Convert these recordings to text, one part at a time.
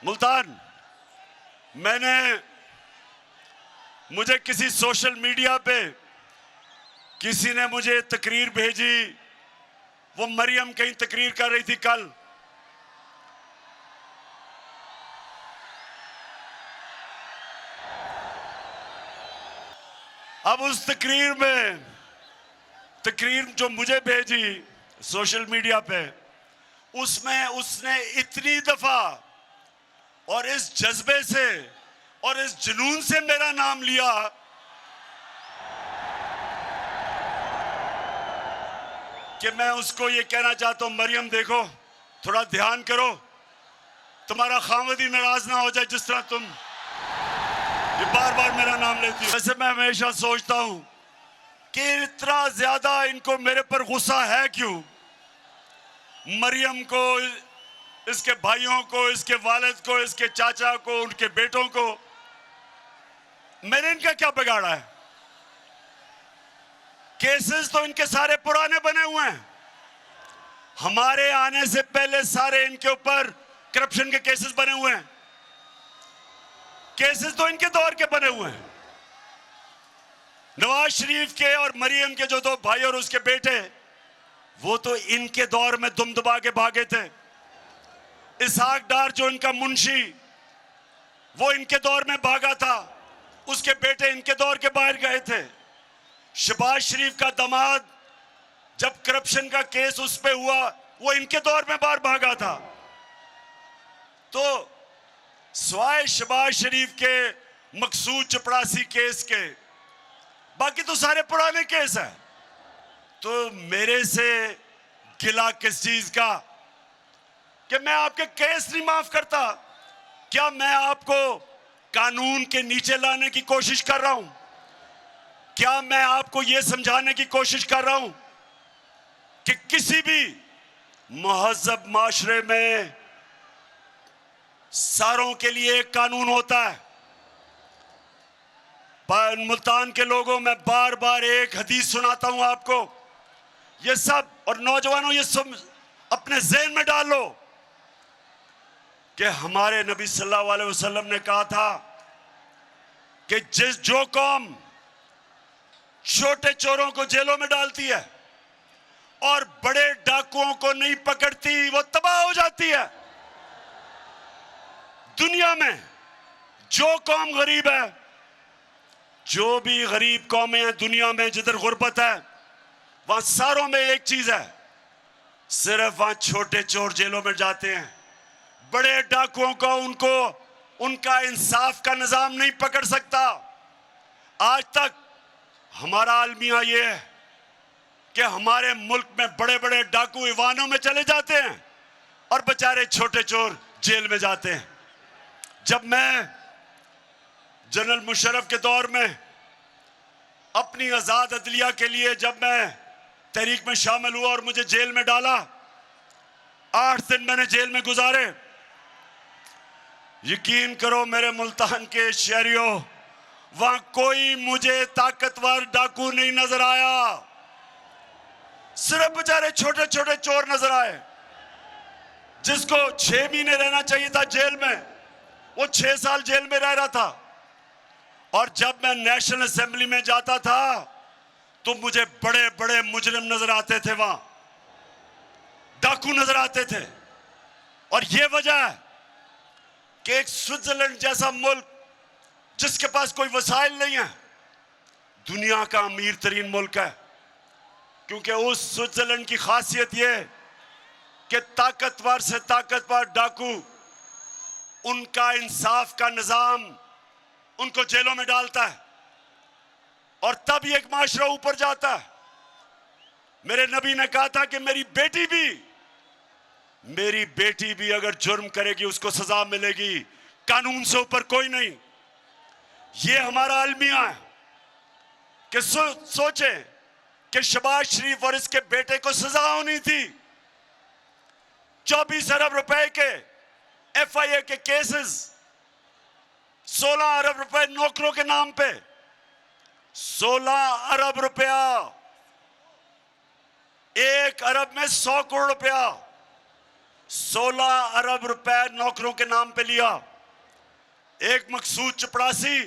मुल्तान, मुझे किसी social media पे किसी ने मुझे तकरीर भेजी। वो मरियम कहीं तकरीर कर रही थी कल। अब उस तकरीर जो मुझे भेजी सोशल मीडिया पे, उसमें उसने इतनी दफा और इस जज्बे से और इस जुनून से मेरा नाम लिया कि मैं उसको ये कहना चाहता हूं, मरियम देखो, थोड़ा ध्यान करो, तुम्हारा खामद ही नाराज ना हो जाए जिस तरह तुम ये बार बार मेरा नाम लेती हो। वैसे मैं हमेशा सोचता हूं कि इतना ज्यादा इनको मेरे पर गुस्सा है क्यों। मरियम को, इसके भाइयों को, इसके वालिद को, इसके चाचा को, उनके बेटों को, मैंने इनका क्या बिगाड़ा है। केसेस तो इनके सारे पुराने बने हुए हैं। हमारे आने से पहले सारे इनके ऊपर करप्शन के केसेस बने हुए हैं। केसेस तो इनके दौर के बने हुए हैं। नवाज शरीफ के और मरियम के जो दो भाई और उसके बेटे, वो तो इनके दौर में दुम दबा के भागे थे। इसहाक डार जो इनका मुंशी, वो इनके दौर में भागा था। उसके बेटे इनके दौर के बाहर गए थे। शहबाज शरीफ का दामाद, जब करप्शन का केस उस पे हुआ, वो इनके दौर में बाहर भागा था। तो स्वाय शहबाज शरीफ के मकसूद चपड़ासी केस के, बाकी तो सारे पुराने केस हैं। तो मेरे से गिला किस चीज का कि मैं आपके केस नहीं माफ करता? क्या मैं आपको कानून के नीचे लाने की कोशिश कर रहा हूं? क्या मैं आपको यह समझाने की कोशिश कर रहा हूं कि किसी भी महज़ब माशरे में सारों के लिए एक कानून होता है? पर मुल्तान के लोगों, मैं बार बार एक हदीस सुनाता हूं आपको। ये सब, और नौजवानों, ये सब अपने ज़हन में डाल लो कि हमारे नबी सल्लल्लाहु अलैहि वसल्लम ने कहा था कि जो कौम छोटे चोरों को जेलों में डालती है और बड़े डाकुओं को नहीं पकड़ती, वो तबाह हो जाती है। दुनिया में जो कौम गरीब है, जो भी गरीब कौमें हैं दुनिया में, जिधर गुर्बत है, वहां सारों में एक चीज है, सिर्फ वहां छोटे चोर जेलों में जाते हैं। बड़े डाकुओं को उनका इंसाफ का निजाम नहीं पकड़ सकता। आज तक हमारा अलमिया ये है कि हमारे मुल्क में बड़े बड़े डाकू ईवानों में चले जाते हैं और बेचारे छोटे चोर जेल में जाते हैं। जब मैं जनरल मुशर्रफ के दौर में अपनी आजाद अदलिया के लिए जब मैं तहरीक में शामिल हुआ और मुझे जेल में डाला, 8 दिन मैंने जेल में गुजारे। यकीन करो मेरे मुल्तान के शहरियों, वहां कोई मुझे ताकतवर डाकू नहीं नजर आया, सिर्फ बेचारे छोटे छोटे चोर नजर आए। जिसको 6 महीने रहना चाहिए था जेल में, वो 6 साल जेल में रह रहा था। और जब मैं नेशनल असेंबली में जाता था तो मुझे बड़े बड़े मुजरिम नजर आते थे, वहां डाकू नजर आते थे। और यह वजह है कि एक स्विट्जरलैंड जैसा मुल्क जिसके पास कोई वसाइल नहीं है, दुनिया का अमीर तरीन मुल्क है, क्योंकि उस स्विट्जरलैंड की खासियत यह कि ताकतवर से ताकतवर डाकू, उनका इंसाफ का निजाम उनको जेलों में डालता है और तब एक माशरा ऊपर जाता है। मेरे नबी ने कहा था कि मेरी बेटी भी अगर जुर्म करेगी उसको सजा मिलेगी, कानून से ऊपर कोई नहीं। ये हमारा अलमिया है कि सोचे कि शहबाज शरीफ और इसके बेटे को सजा होनी थी। 24 अरब रुपए के FIA के केसेस, 16 अरब रुपए नौकरों के नाम पे, 16 अरब रुपया, 1 अरब में 100 करोड़ रुपया, 16 अरब रुपए नौकरों के नाम पे लिया। एक मकसूद चपड़ासी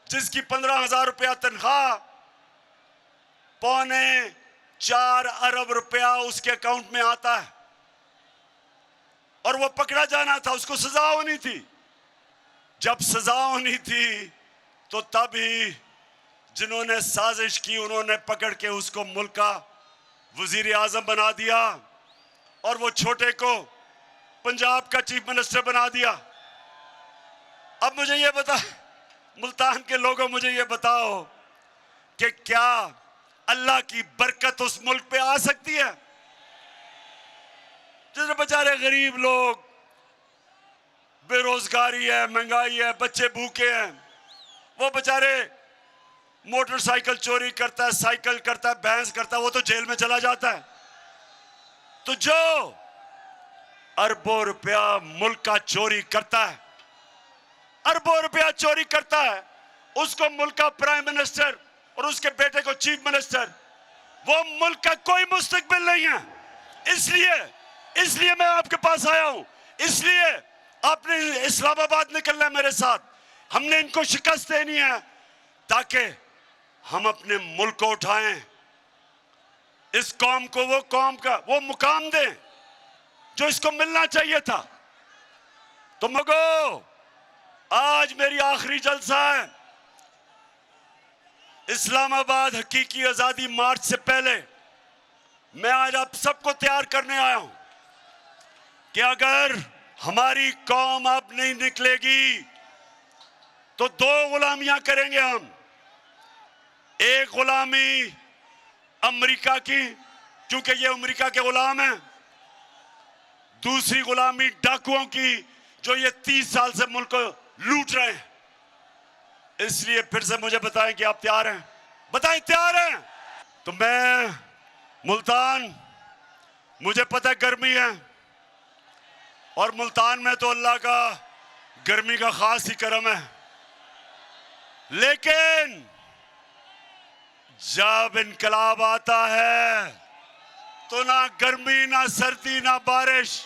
जिसकी 15,000 रुपया तनख्वाह, 4.25 अरब रुपया उसके अकाउंट में आता है और वो पकड़ा जाना था, उसको सजा होनी थी। जब सजा होनी थी तो तभी जिन्होंने साजिश की उन्होंने पकड़ के उसको मुल्क का वजीर आजम बना दिया और वो छोटे को पंजाब का चीफ मिनिस्टर बना दिया। अब मुझे ये बता, मुल्तान के लोगों, मुझे ये बताओ कि क्या अल्लाह की बरकत उस मुल्क पे आ सकती है जिसमें बेचारे गरीब लोग, बेरोजगारी है, महंगाई है, बच्चे भूखे हैं, वो बेचारे मोटरसाइकिल चोरी करता है, साइकिल करता है, भैंस करता है, वो तो जेल में चला जाता है। तो जो अरबों रुपया मुल्क का चोरी करता है, अरबों रुपया चोरी करता है, उसको मुल्क का प्राइम मिनिस्टर और उसके बेटे को चीफ मिनिस्टर, वो मुल्क का कोई मुस्तकबिल नहीं है। इसलिए मैं आपके पास आया हूं। इसलिए आपने इस्लामाबाद निकलना है मेरे साथ। हमने इनको शिकस्त देनी है ताकि हम अपने मुल्क को उठाएं, इस कौम को वो मुकाम दें जो इसको मिलना चाहिए था। तो मगो, आज मेरी आखिरी जलसा है। इस्लामाबाद हकीकी आजादी मार्च से पहले मैं आज आप सबको तैयार करने आया हूं कि अगर हमारी कौम अब नहीं निकलेगी तो 2 गुलामियां करेंगे हम। एक गुलामी अमेरिका की, क्योंकि ये अमेरिका के गुलाम हैं। दूसरी गुलामी डाकुओं की, जो ये 30 साल से मुल्क को लूट रहे हैं। इसलिए फिर से मुझे बताएं कि आप तैयार हैं? बताएं तैयार हैं? तो मैं मुल्तान, मुझे पता है गर्मी है और मुल्तान में तो अल्लाह का गर्मी का खास ही करम है, लेकिन जब इनकलाब आता है तो ना गर्मी, ना सर्दी, ना बारिश,